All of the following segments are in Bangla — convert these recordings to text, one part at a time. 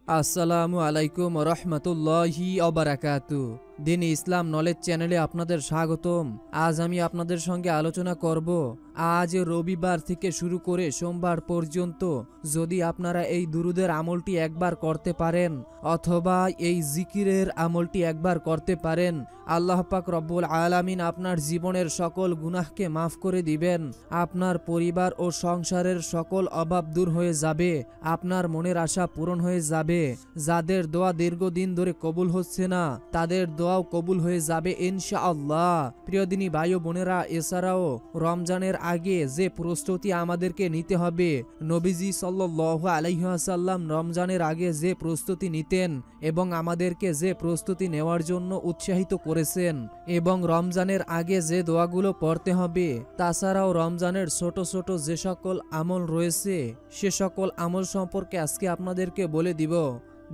আসসালামু আলাইকুম রহমতুল্লাহি অবরাকাতু। দিন ইসলাম নলেজ চ্যানেলে আপনাদের স্বাগতম। আজ আমি আপনাদের সঙ্গে আলোচনা করব আজ রবিবার থেকে শুরু করে সোমবার পর্যন্ত যদি আপনারা এই দুরুদের আমলটি একবার করতে পারেন অথবা এই জিকিরের আমলটি একবার করতে পারেন, আল্লাহ পাক রব্বুল আলামিন আপনার জীবনের সকল গুনাহকে মাফ করে দিবেন। আপনার পরিবার ও সংসারের সকল অভাব দূর হয়ে যাবে, আপনার মনের আশা পূরণ হয়ে যাবে। যাদের দোয়া দীর্ঘদিন ধরে কবুল হচ্ছে না তাদের দোয়াও কবুল হয়ে যাবে ইনশাআল্লাহ। প্রিয় দিনী ভাই ও বোনেরা, এছাড়াও রমজানের আগে যে প্রস্তুতি আমাদেরকে নিতে হবে, নবীজি সাল্লাল্লাহু আলাইহি ওয়াসাল্লাম রমজানের আগে যে প্রস্তুতি নিতেন এবং আমাদেরকে যে প্রস্তুতি নেওয়ার জন্য উৎসাহিত করেছেন এবং রমজানের আগে যে দোয়াগুলো পড়তে হবে, তাছাড়াও রমজানের ছোট ছোট যে সকল আমল রয়েছে সে সকল আমল সম্পর্কে আজকে আপনাদেরকে বলে দিব।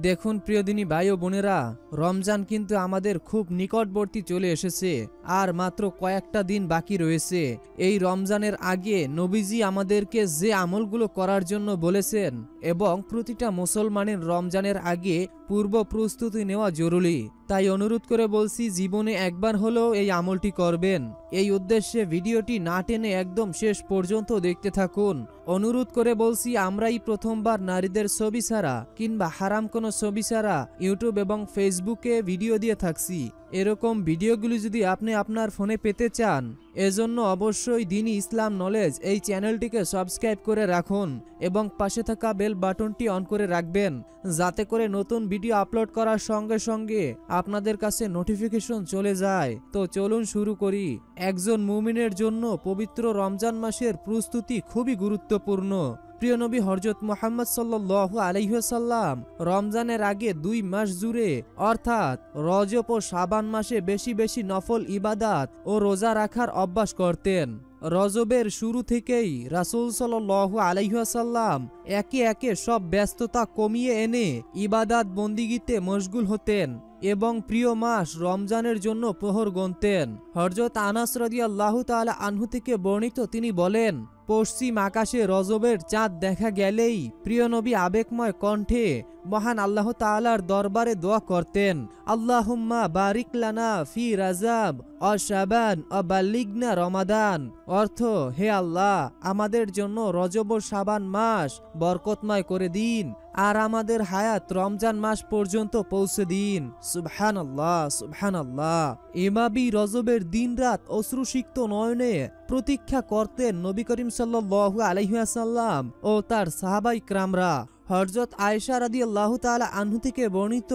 দেখুন প্রিয় দিনী ভাই ও বোনেরা, রমজান কিন্তু আমাদের খুব নিকটবর্তী চলে এসেছে, আর মাত্র কয়েকটা দিন বাকি রয়েছে। এই রমজানের আগে নবীজি আমাদেরকে যে আমলগুলো করার জন্য বলেছেন এবং প্রতিটা মুসলমানের রমজানের আগে পূর্ব প্রস্তুতি নেওয়া জরুরি। তাই অনুরোধ করে বলছি, জীবনে একবার হলেও এই আমলটি করবেন। এই উদ্দেশ্যে ভিডিওটি না টেনে একদম শেষ পর্যন্ত দেখতে থাকুন। অনুরোধ করে বলছি, আমরাই প্রথমবার নারীদের ছবি ছাড়া কিংবা হারাম কোনো ছবি ছাড়া ইউটিউব এবং ফেসবুকে ভিডিও দিয়ে থাকছি। এরকম ভিডিওগুলি যদি আপনি আপনার ফোনে পেতে চান, এজন্য অবশ্যই দ্বীনি ইসলাম নলেজ এই চ্যানেলটিকে সাবস্ক্রাইব করে রাখুন এবং পাশে থাকা বেল বাটনটি অন করে রাখবেন, যাতে করে নতুন ভিডিও আপলোড করার সঙ্গে সঙ্গে আপনাদের কাছে নোটিফিকেশন চলে যায়। তো চলুন শুরু করি। একজন মুমিনের জন্য পবিত্র রমজান মাসের প্রস্তুতি খুবই গুরুত্বপূর্ণ। প্রিয় নবী হযরত মুহাম্মদ সাল্লাল্লাহু আলাইহি ওয়াসাল্লাম রমজানের আগে 2 মাস জুড়ে অর্থাৎ রজব ও শাবান মাসে বেশি বেশি নফল ইবাদাত ও রোজা রাখার অভ্যাস করতেন। রজবের শুরু থেকেই রাসূল সাল্লাল্লাহু আলাইহি ওয়াসাল্লাম একে একে সব ব্যস্ততা কমিয়ে এনে ইবাদাত বন্দিগিতে মশগুল হতেন এবং প্রিয় মাস রমজানের জন্য প্রহর গুনতেন। হযরত আনাস রাদিয়াল্লাহু তাআলা আনহু থেকে বর্ণিত, তিনি বলেন, পশ্চিম আকাশে রজবের চাঁদ দেখা গেলেই প্রিয় নবী আবেগময় কণ্ঠে মহান আল্লাহ তাআলার দরবারে দোয়া করতেন, আল্লাহুম্মা বারিক লানা ফি রাজাব ও শাবান ও বাল্লিগনা রমাদান। অর্থ, হে আল্লাহ, আমাদের জন্য রজব ও শাবান মাস বরকতময় করে দিন আর আমাদের হায়াত রমজান মাস পর্যন্ত পৌঁছে দিন। সুবহানাল্লাহ, সুবহানাল্লাহ। এভাবেই রজবের দিনরাত অশ্রুসিক্ত নয়নে প্রতীক্ষা করতেন নবী করিম সাল্লাল্লাহু আলাইহি ওয়াসাল্লাম ও তার সাহাবায়ে কেরামরা। হযরত আয়েশা রাদিয়াল্লাহু তাআলা আনহা থেকে বর্ণিত,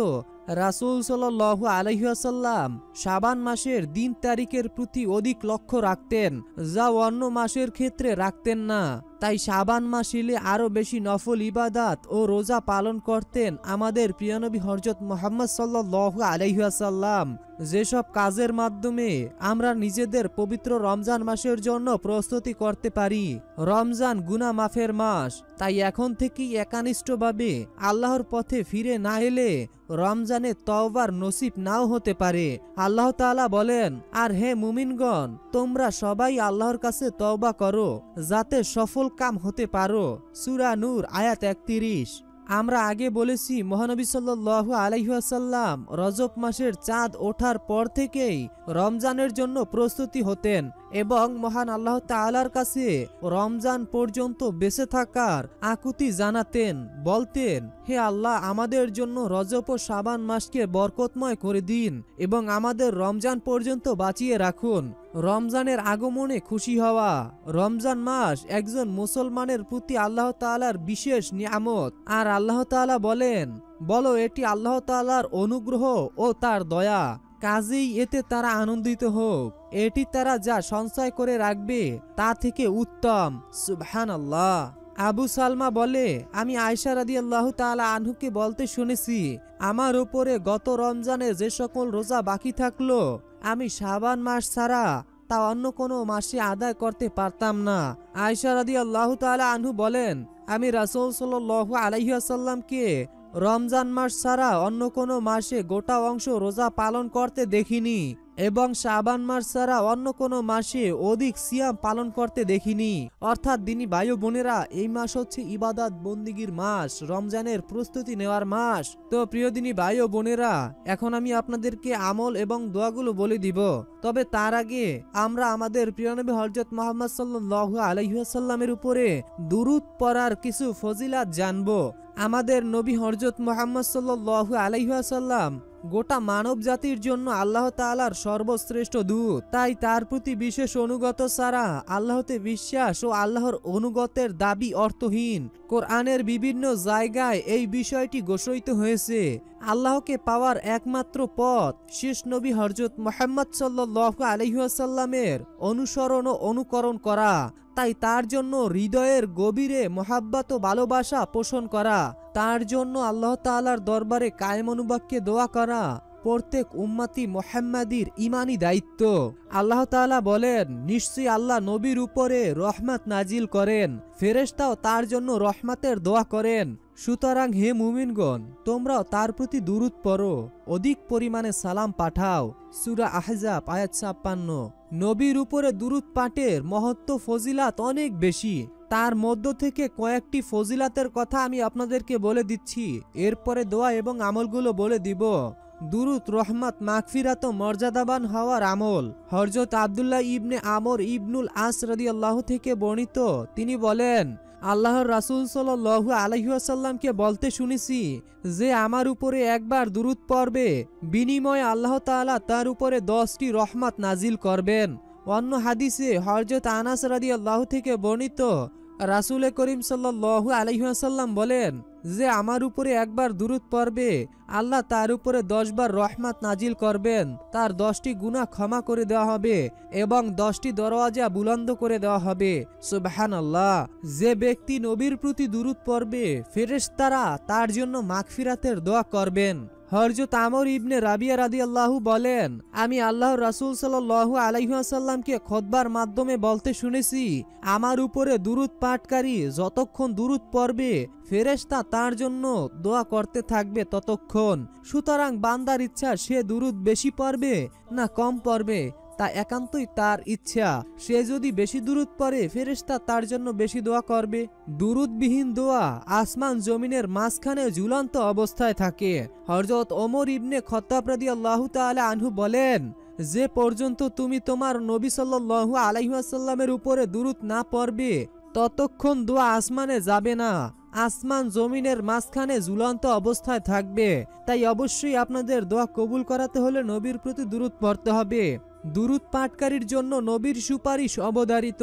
রাসূল সাল্লাল্লাহু আলাইহি ওয়াসাল্লাম শাবান মাসের দিন তারিখের প্রতি অধিক লক্ষ্য রাখতেন, যা অন্য মাসের ক্ষেত্রে রাখতেন না। তাই শাবান মাস এলে আরো বেশি নফল ইবাদাত ও রোজা পালন করতেন আমাদের প্রিয় নবী হযরত মুহাম্মদ সাল্লাল্লাহু আলাইহি ওয়াসাল্লাম। যেসব কাজের মাধ্যমে আমরা নিজেদের পবিত্র রমজান মাসের জন্য প্রস্তুতি করতে পারি। রমজান গুনাহ মাফের মাস, তাই এখন থেকেই একানিষ্ঠভাবে আল্লাহর পথে ফিরে না এলে রমজানে তওবার নসিব নাও হতে পারে। আল্লাহ তাআলা বলেন, আর হে মুমিনগণ, তোমরা সবাই আল্লাহর কাছে তওবা করো যাতে সফল কাম হতে পারো। সূরা নূর আয়াত 31। আমরা আগে বলেছি, মহানবী সাল্লাল্লাহু আলাইহি ওয়াসাল্লাম রজব মাসের চাঁদ ওঠার পর থেকেই রমজানের জন্য প্রস্তুতি হতেন এবং মহান আল্লাহ তাআলার কাছে রমজান পর্যন্ত বেঁচে থাকার আকুতি জানাতেন। বলতেন, হে আল্লাহ, আমাদের জন্য রজব ও শাবান মাসকে বরকতময় করে দিন এবং আমাদের রমজান পর্যন্ত বাঁচিয়ে রাখুন। রমজানের আগমনে খুশি হওয়া। রমজান মাস একজন মুসলমানের প্রতি আল্লাহ তাআলার বিশেষ নিয়ামত, আর আল্লাহ তাআলা বলেন, বলো এটি আল্লাহ তাআলার অনুগ্রহ ও তার দয়া, কাজেই এতে তারা আনন্দিত হোক। এটি তারা যা সঞ্চয় করে রাখবে তা থেকে উত্তম। সুবহানাল্লাহ। আবু সালমা বলে, আমি আয়েশা রাদিয়াল্লাহু তাআলা আনহুকে বলতে শুনেছি, আমার উপরে গত রমজানে যে সকল রোজা বাকি থাকলো আমি শাবান মাস ছাড়া তা অন্য কোনো মাসে আদায় করতে পারতাম না। আয়েশা রাদিয়াল্লাহু তাআলা আনহু বলেন, আমি রাসূল সাল্লাল্লাহু আলাইহি ওয়াসাল্লামকে রমজান মাস ছাড়া অন্য কোনো মাসে গোটা অংশ রোজা পালন করতে দেখিনি। এবং শাবান মাস ছাড়া অন্য কোনো মাসে অধিক সিয়াম পালন করতে দেখিনি। অর্থাৎ দিনী ভাই ও বোনেরা, এই মাস হচ্ছে ইবাদত বন্দিগির মাস, রমজানের প্রস্তুতি নেওয়ার মাস। তো প্রিয় দিনী ভাই ও বোনেরা, এখন আমি আপনাদেরকে আমল এবং দোয়াগুলো বলে দিব। তবে তার আগে আমরা আমাদের প্রিয় নবী হযরত মুহাম্মদ সাল্লাল্লাহু আলাইহি ওয়াসাল্লামের উপরে দুরূদ পড়ার কিছু ফজিলাত জানবো। আমাদের নবী হযরত মুহাম্মদ সাল্লাল্লাহু আলাইহি ওয়াসাল্লাম গোটা মানব জাতির জন্য আল্লাহ তাআলার সর্বশ্রেষ্ঠ দূত। তাই তার প্রতি বিশেষ অনুগত ছাড়া আল্লাহতে বিশ্বাস ও আল্লাহর অনুগতের দাবি অর্থহীন। কোরআনের বিভিন্ন জায়গায় এই বিষয়টি ঘোষিত হয়েছে। আল্লাহকে পাওয়ার একমাত্র পথ শেষ নবী হযরত মুহাম্মদ সাল্লাল্লাহু আলাইহি ওয়াসাল্লামের অনুসরণ ও অনুকরণ করা। তাই তার জন্য হৃদয়ের গভীরে মহাব্বত ও ভালোবাসা পোষণ করা, তার জন্য আল্লাহ তাআলার দরবারে কায়েম অনুবাক্যে দোয়া করা প্রত্যেক উম্মতি মুহাম্মাদির ইমানি দায়িত্ব। আল্লাহ তাআলা বলেন, নিশ্চয়ই আল্লাহ নবীর উপরে রহমত নাজিল করেন, ফেরেশতাও তার জন্য রহমতের দোয়া করেন। সুতরাং হে মুমিনগণ, তোমরাও তার প্রতি দুরূদ পড়ো, অধিক পরিমাণে সালাম পাঠাও। সূরা আহজাব আয়াত ৫৬। নবীর উপরে দুরূদ পাঠের মহত্ব ফজিলাত অনেক বেশি। তার মধ্য থেকে কয়েকটি ফজিলাতের কথা আমি আপনাদেরকে বলে দিচ্ছি, এরপরে দোয়া এবং আমলগুলো বলে দিব। দুরূদ রহমত, মাগফিরাত ও মর্যাদাবান হওয়ার আমল। হযরত আব্দুল্লাহ ইবনে আমর ইবনুল আস রাদিয়াল্লাহু থেকে বর্ণিত, তিনি বলেন, আল্লাহর রাসূল সাল্লাল্লাহু আলাইহি ওয়াসাল্লামকে বলতে শুনেছি যে আমার উপরে একবার দুরূদ পড়বে, বিনিময়ে আল্লাহ তাআলা তার উপরে 10টি রহমত নাজিল করবেন। অন্য হাদিসে হযরত আনাস রাদিয়াল্লাহু থেকে বর্ণিত, রাসূল করিম সাল্লাল্লাহু আলাইহি ওয়াসাল্লাম বলেন যে আমার উপরে একবার দুরূদ পড়বে, আল্লাহ তার উপরে 10 বার রহমত নাজিল করবেন, তার 10টি গুনাহ ক্ষমা করে দেওয়া হবে এবং 10টি দরওয়াজা বুলন্দ করে দেওয়া হবে। সুবহানাল্লাহ। যে ব্যক্তি নবীর প্রতি দুরূদ পড়বে, ফেরেশতারা তার জন্য মাগফিরাতের দোয়া করবেন। হযরত আমর ইবনে রাবিয়া রাদিয়াল্লাহু বলেন, আমি আল্লাহর রাসূল সাল্লাল্লাহু আলাইহি ওয়াসাল্লামকে খুতবার মাধ্যমে বলতে শুনেছি, আমার উপরে দুরূদ পাঠকারী যতক্ষণ দুরূদ পড়বে, ফেরেশতা তার জন্য দোয়া করতে থাকবে ততক্ষণ। সুতরাং বান্দার ইচ্ছা সে দুরূদ বেশি পড়বে না কম পড়বে, তা একান্তই তার ইচ্ছা। সে যদি বেশি দুরূদ পড়ে, ফেরেশতা তার জন্য বেশি দোয়া করবে। দুরূদবিহীন দোয়া আসমান জমিনের মাঝখানে ঝুলন্ত অবস্থায় থাকে। হযরত ওমর ইবনে খাত্তাব রাদিয়াল্লাহু তাআলা আনহু বলেন, যে পর্যন্ত তুমি তোমার নবী সাল্লাল্লাহু আলাইহি ওয়াসাল্লামের উপরে দুরূদ না পড়বে, ততক্ষণ দোয়া আসমানে যাবে না, আসমান জমিনের মাঝখানে ঝুলন্ত অবস্থায় থাকবে। তাই অবশ্যই আপনাদের দোয়া কবুল করাতে হলে নবীর প্রতি দুরূদ পড়তে হবে। দুরূদ পাঠকারীর জন্য নবীর সুপারিশ অবধারিত।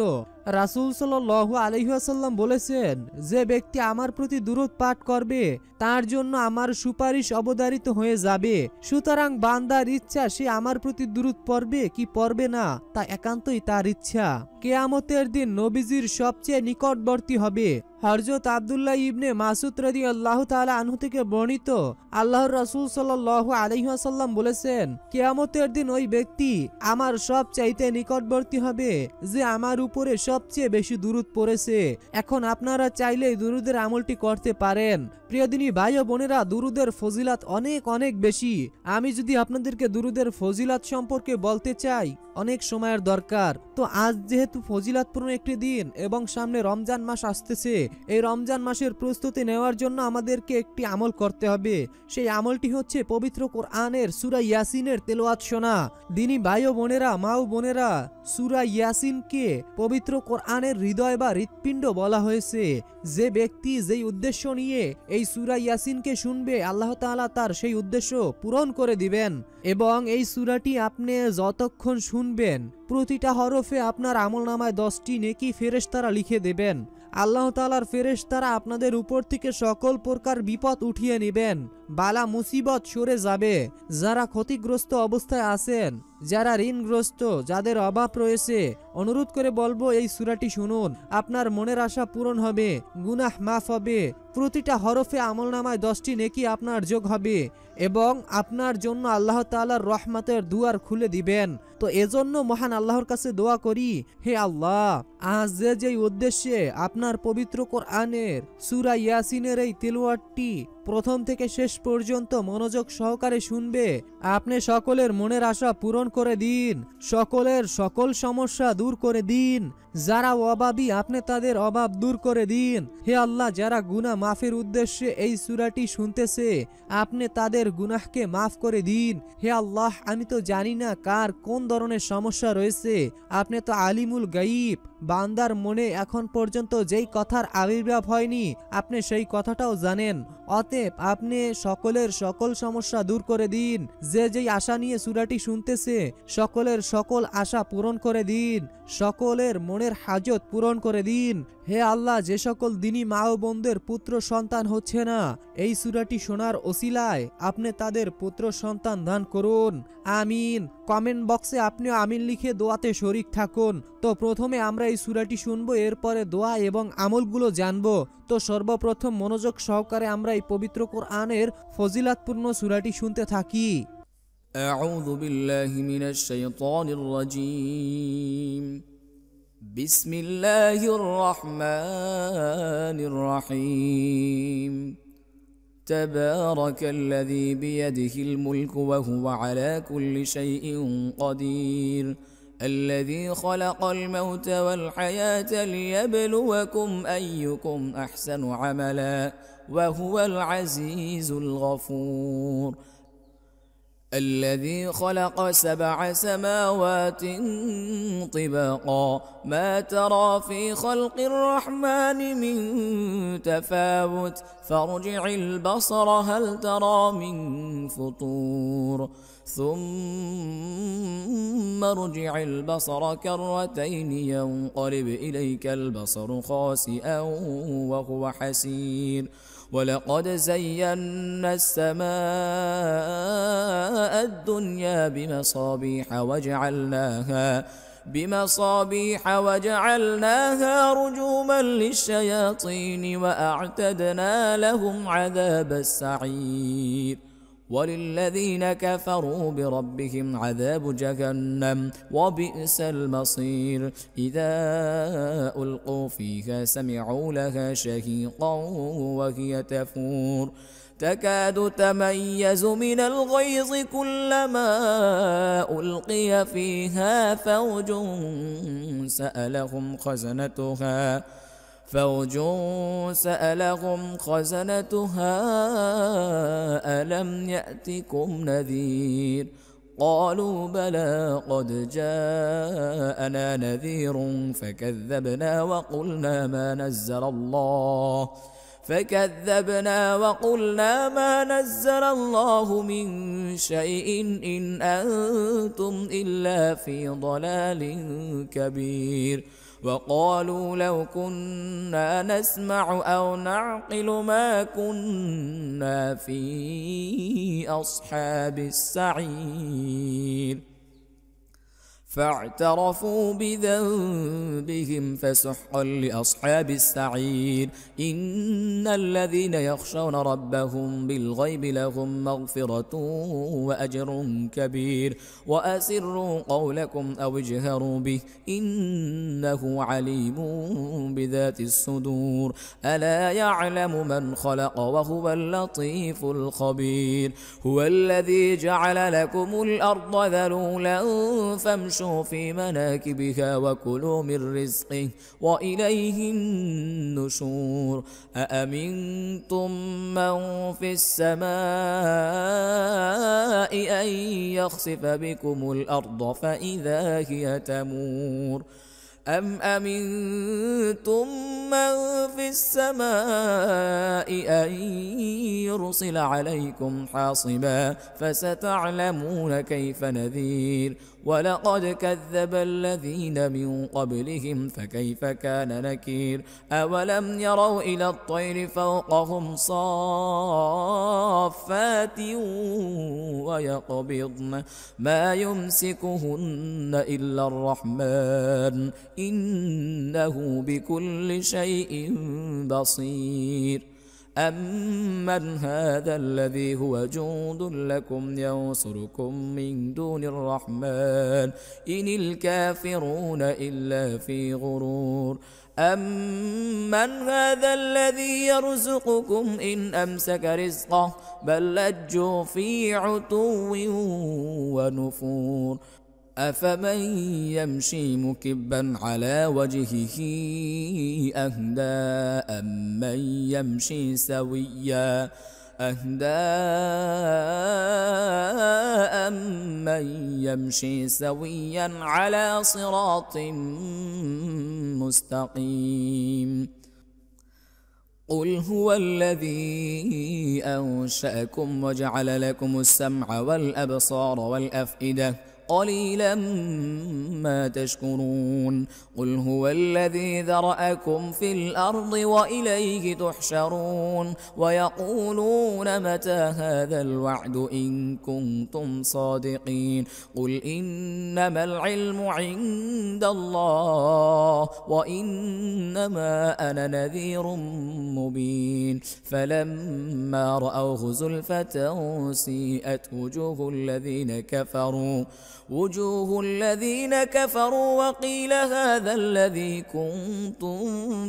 রাসূল সাল্লাল্লাহু আলাইহি ওয়াসাল্লাম বলেছেন, যে ব্যক্তি আমার প্রতি দুরূদ পাঠ করবে, তার জন্য আমার সুপারিশ অবধারিত হয়ে যাবে। সুতরাং বান্দার ইচ্ছা সে আমার প্রতি দুরূদ পড়বে কি পড়বে না, তা একান্তই তার ইচ্ছা। কিয়ামতের দিন নবীজির সবচেয়ে নিকটবর্তী হবে। হযরত আব্দুল্লাহ ইবনে মাসউদ রাদিয়াল্লাহু তাআলা আনহু থেকে বর্ণিত, আল্লাহর রাসূল সাল্লাল্লাহু আলাইহি ওয়াসাল্লাম বলেছেন, কিয়ামতের দিন ওই ব্যক্তি আমার সবচাইতে নিকটবর্তী হবে যে আমার উপরে সবচেয়ে বেশি দুরূদ পড়েছে। এখন আপনারা চাইলে দুরূদের আমলটি করতে পারেন। প্রিয় দিনী ভাই ও বোনেরা, দুরূদের ফজিলাত অনেক অনেক বেশি। আমি যদি আপনাদেরকে দুরূদের ফজিলাত সম্পর্কে বলতে চাই, অনেক সময়ের দরকার। তো আজ যেহেতু ফজিলাতপূর্ণ একটি দিন এবং সামনে রমজান মাস আসতেছে, এই রমজান মাসের প্রস্তুতি নেওয়ার জন্য আমাদেরকে একটি আমল করতে হবে। সেই আমলটি হচ্ছে পবিত্র কোরআনের সূরা ইয়াসিনের তেলাওয়াত শোনা। দিনী ভাই ও বোনেরা, মা ও বোনেরা, সূরা ইয়াসিনকে পবিত্র কোরআনের হৃদয় বা হৃৎপিণ্ড বলা হয়েছে। যে ব্যক্তি যেই উদ্দেশ্য নিয়ে এই সূরা ইয়াসিনকে শুনবে, আল্লাহ তাআলা তার সেই উদ্দেশ্য পূরণ করে দিবেন। এবং এই সূরাটি আপনি যতক্ষণ শুনবেন, প্রতিটা হরফে আপনার আমলনামায় 10টি নেকি ফেরেশতারা লিখে দেবেন। আল্লাহ তাআলার ফেরেশতারা আপনাদের উপর থেকে সকল প্রকার বিপদ উঠিয়ে নেবেন, বালা মুসিবত সরে যাবে। যারা ক্ষতিগ্রস্ত অবস্থায় আছেন, যারা ঋণগ্রস্ত, যাদের অভাব রয়েছে, অনুরোধ করে বলবো এই সূরাটি শুনুন, আপনার মনের আশা পূরণ হবে, গুনাহ মাফ হবে, প্রতিটা হরফে আমলনামায় 10টি নেকি আপনার যোগ হবে এবং আপনার জন্য আল্লাহ তাআলার রহমতের দুয়ার খুলে দিবেন। তো এজন্য মহান আল্লাহর কাছে দোয়া করি, হে আল্লাহ, আজ যেই উদ্দেশ্যে আপনার পবিত্র কোরআনের সূরা ইয়াসিনের এই তেলাওয়াতটি প্রথম থেকে শেষ পর্যন্ত মনোযোগ সহকারে শুনবে। আপনি সকলের মনের আশা পূরণ করে দিন, সকলের সকল সমস্যা দূর করে দিন। যারা অভাবী আপনি তাদের অভাব দূর করে দিন। হে আল্লাহ, যারা গুনাহ মাফের উদ্দেশ্যে এই সূরাটি শুনতেছে আপনি তাদের গুনাহকে মাফ করে দিন। হে আল্লাহ, আমি তো জানি না কার কোন ধরনের সমস্যা রয়েছে, আপনি তো আলিমুল গায়ব। বান্দার মনে এখন পর্যন্ত যেই কথার আবির্ভাব হয়নি আপনি সেই কথাটাও জানেন। অতএব আপনি সকলের সকল সমস্যা দূর করে দিন। যে যেই আশা নিয়ে সূরাটি শুনতেছে সকলের সকল আশা পূরণ করে দিন, সকলের মনের হাজত পূরণ করে দিন। হে আল্লাহ, যে সকল দিনী মা ও বোনদের পুত্র সন্তান হচ্ছে না এই সূরাটি শোনার ওসিলায় আপনি তাদের পুত্র সন্তান দান করুন, আমিন। কমেন্ট বক্সে আপনিও আমিন লিখে দোয়াতে শরীক থাকুন। তো প্রথমে আমরা এই সূরাটি শুনবো, এরপরে দোয়া এবং আমলগুলো জানবো। তো সর্বপ্রথম মনোযোগ সহকারে আমরা এই পবিত্র কোরআনের ফজিলাতপূর্ণ সূরাটি শুনতে থাকি। أعوذ بالله من الشيطان الرجيم. بسم الله الرحمن الرحيم. تبارك الذي بيده الملك وهو على كل شيء قدير. الذي خلق الموت والحياة ليبلوكم أيكم أحسن عملا وهو العزيز الغفور. الذي خلق 7 سماوات طباقا ما ترى في خلق الرحمن من تفاوت فارجع البصر هل ترى من فطور ثم ارجع البصر كرتين ينقلب إليك البصر خاسئا وهو حسير. ولقد زينا السماء الدنيا بمصابيح وجعلناها رجوما للشياطين وأعتدنا لهم عذاب السعير. وللذين كفروا بربهم عذاب جهنم وبئس المصير. إذا ألقوا فيها سمعوا لها شهيقا وهي تفور تكاد تميز من الغيظ كلما ألقي فيها فوج سألهم خزنتها ألم يأتكم نذير. قالوا بلى قد جاءنا نذير فكذبنا وقلنا ما نزل الله من شيء إن أنتم إلا في ضلال كبير. وقالوا لو كنا نسمع أو نعقل ما كنا في أصحاب السعير. فاعترفوا بذنبهم فسحقا لأصحاب السعير. إن الذين يخشون ربهم بالغيب لهم مغفرة وأجر كبير. وأسروا قولكم أو اجهروا به إنه عليم بذات الصدور. ألا يعلم من خلق وهو اللطيف الخبير. هو الذي جعل لكم الأرض ذلولا فامشوا في مناكبها وكلوا من رزقه وإليه النشور. أأمنتم من في السماء أن يخسف بكم الأرض فإذا هي تمور. أم أمنتم من في السماء أن يرسل عليكم حاصبا فستعلمون كيف نذير. ولقد كذب الذين من قبلهم فكيف كان نكير. أولم يروا إلى الطير فوقهم صافات ويقبضن ما يمسكهن إلا الرحمن إنه بكل شيء بصير. أمن هذا الذي هو جند لكم ينصركم من دون الرحمن إن الكافرون إلا في غرور. أمن هذا الذي يرزقكم إن أمسك رزقه بل لجوا في عتو ونفور أفمن يمشي مكبا على وجهه أهدى أمن يمشي سويا أمن يمشي سويا على صراط مستقيم قل هو الذي أنشأكم وجعل لكم السمع والأبصار والأفئدة قليلا ما تشكرون قل هو الذي ذرأكم في الأرض وإليه تحشرون ويقولون متى هذا الوعد إن كنتم صادقين قل إنما العلم عند الله وإنما أنا نذير مبين فلما رأوه زلفة سيئت وجوه الذين كفروا وقيل هذا الذي كنتم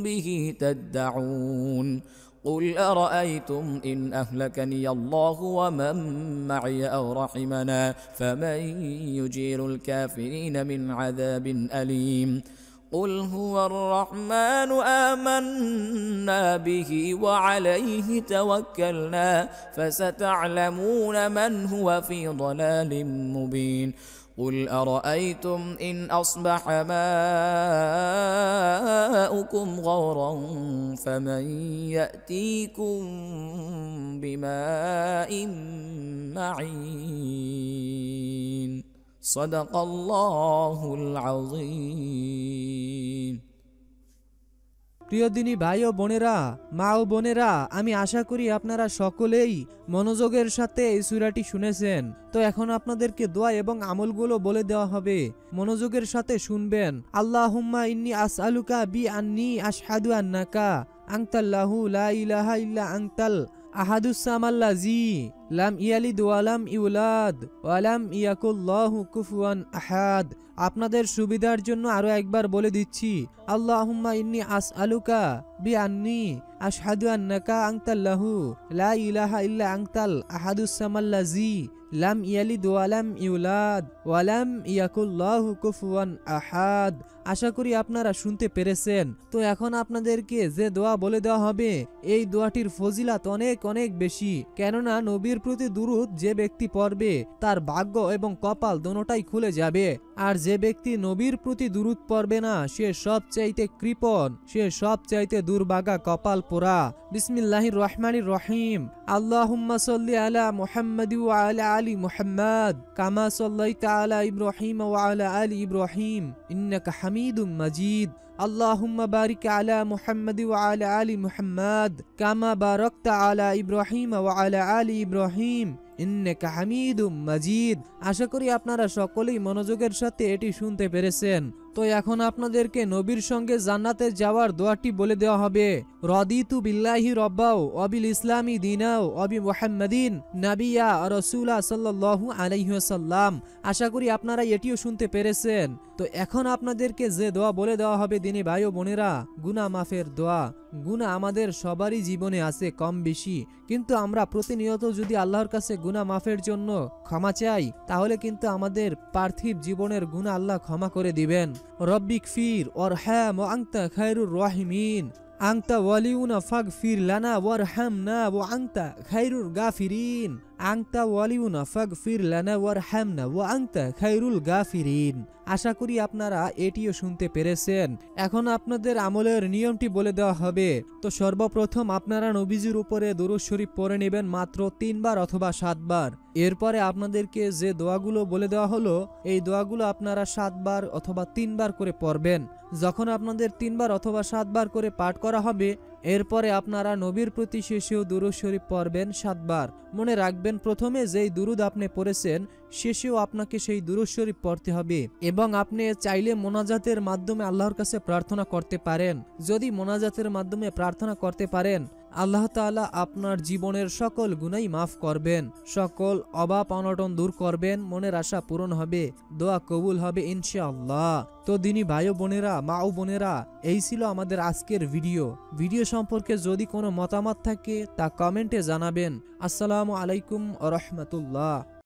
به تدعون قل أرأيتم إن أهلكني الله ومن معي أو رحمنا فمن يجير الكافرين من عذاب أليم قل هو الرحمن آمنا به وعليه توكلنا فستعلمون من هو في ضلال مبين قل أرأيتم إن أصبح ماؤكم غورا فمن يأتيكم بماء معين صدق الله العظيم প্রিয় দিনী ভাই ও বোনেরা, মা ও বোনেরা, আমি আশা করি আপনারা সকলেই মনোযোগের সাথে এই সূরাটি শুনেছেন। তো এখন আপনাদেরকে দোয়া এবং আমলগুলো বলে দেওয়া হবে, মনোযোগের সাথে শুনবেন। আল্লাহুম্মা ইন্নী আসআলুকা বি আন্নী আশহাদু আন্নাকা আনতাল্লাহু লা ইলাহা ইল্লা আনতাল আহাদুস সামাল্লাযী লাম ইয়ালিদ ওয়া লাম ইউলাদ ওয়া লাম ইয়াকুল্লাহু কুফুয়ান আহাদ। আপনাদের সুবিধার জন্য আরো একবার বলে দিচ্ছি, আল্লাহুম্মা ইন্নী আসআলুকা বি আন্নী আশহাদু আন্নাকা আনতাল্লাহু লা ইলাহা ইল্লা আনতাল আহাদুস সামাল্লাযী লাম ইয়ালিদ ওয়া লাম ইউলাদ ওয়া লাম ইয়াকুল্লাহু কুফুয়ান আহাদ। আশা করি আপনারা শুনতে পেরেছেন। তো এখন আপনাদেরকে যে দোয়া বলে দেওয়া হবে, এই দোয়াটির ফজিলাত অনেক অনেক বেশি। কেননা নবীর প্রতি দুরূদ যে ব্যক্তি পড়বে তার ভাগ্য এবং কপাল দোনোটাই খুলে যাবে, আর যে ব্যক্তি নবীর প্রতি দুরূদ পড়বে না সে সবচাইতে কৃপণ, সে সবচাইতে দুর্ভাগা কপাল পোড়া। বিসমিল্লাহির রহমানির রহিম। আল্লাহুম্মা সাল্লি আলা মুহাম্মাদ ওয়া আলা আলি মুহাম্মাদ কামা সাল্লাইতা আলা ইব্রাহিম ওয়া আলা আলি ইব্রাহিম ইন্নাকা হামিদুম মাজিদ। اللهم بارك على محمد وعلى آل محمد كما باركت على إبراهيم وعلى آل إبراهيم ইন্নাকা হামিদুম মাজিদ। আশা করি আপনারা সকলেই মনোযোগের সাথে এটি শুনতে পেরেছেন। তো এখন আপনাদেরকে নবীর সঙ্গে জান্নাতে যাওয়ার দোয়াটি বলে দেওয়া হবে। রাদিতু বিল্লাহি রাব্বাও ওয়া বিল ইসলামি দীনাও ওয়া বি মুহাম্মাদিন নাবিয়্যা রাসূলা সাল্লাল্লাহু আলাইহি ওয়াসাল্লাম। আশা করি আপনারা এটিও শুনতে পেরেছেন। তো এখন আপনাদেরকে যে দোয়া বলে দেওয়া হবে দিনী ভাই ও বোনেরা, গুনাহ মাফের দোয়া। গুনাহ আমাদের সবারই জীবনে আছে কম বেশি, কিন্তু আমরা প্রতিনিয়ত যদি আল্লাহর কাছে গুনাহ মাফের জন্য ক্ষমা চাই তাহলে কিন্তু আমাদের পার্থিব জীবনের গুনাহ আল্লাহ ক্ষমা করে দিবেন। রব্বিক ফির ওয়ারহাম ওয়া আনতা খায়রুর রাহিমিন আনতা ওয়ালিউনা ফাগফির লানা ওয়ারহামনা ওয়া আনতা খায়রুল গাফিরিন আনতা ওয়ালিউনা ফাগফির লানা ওয়ারহামনা ওয়া আনতা খায়রুল গাফিরিন। আশা করি আপনারা এটিও শুনতে পেরেছেন। এখন আপনাদের আমলের নিয়মটি বলে দেওয়া হবে। তো সর্বপ্রথম আপনারা নবীজির উপরে দুরূদ শরীফ পড়ে নেবেন মাত্র 3 বার অথবা 7 বার। এরপরে আপনাদেরকে যে দোয়াগুলো বলে দেওয়া হলো এই দোয়াগুলো আপনারা 7 বার অথবা 3 বার করে পড়বেন। যখন আপনাদের 3 বার অথবা 7 বার করে পাঠ করা হবে এরপরে আপনারা নবীর প্রতি শেষেও দুরূদ শরীফ পড়বেন 7 বার। মনে রাখবেন প্রথমে যেই দুরূদ আপনি পড়েছেন শেষেও আপনাকে সেই দুরূদ শরীফ পড়তে হবে, এবং আপনি চাইলে মোনাজাতের মাধ্যমে আল্লাহর কাছে প্রার্থনা করতে পারেন। যদি মোনাজাতের মাধ্যমে প্রার্থনা করতে পারেন আল্লাহ তাআলা আপনার জীবনের সকল গুনাহ মাফ করবেন, সকল অভাব অনটন দূর করবেন, মনের আশা পূরণ হবে, দোয়া কবুল হবে ইনশাআল্লাহ। তো দিনী ভাই ও বোনেরা, মা ও বোনেরা, এই ছিল আমাদের আজকের ভিডিও সম্পর্কে যদি কোনো মতামত থাকে তা কমেন্টে জানাবেন। আসসালামু আলাইকুম ওয়া রাহমাতুল্লাহ।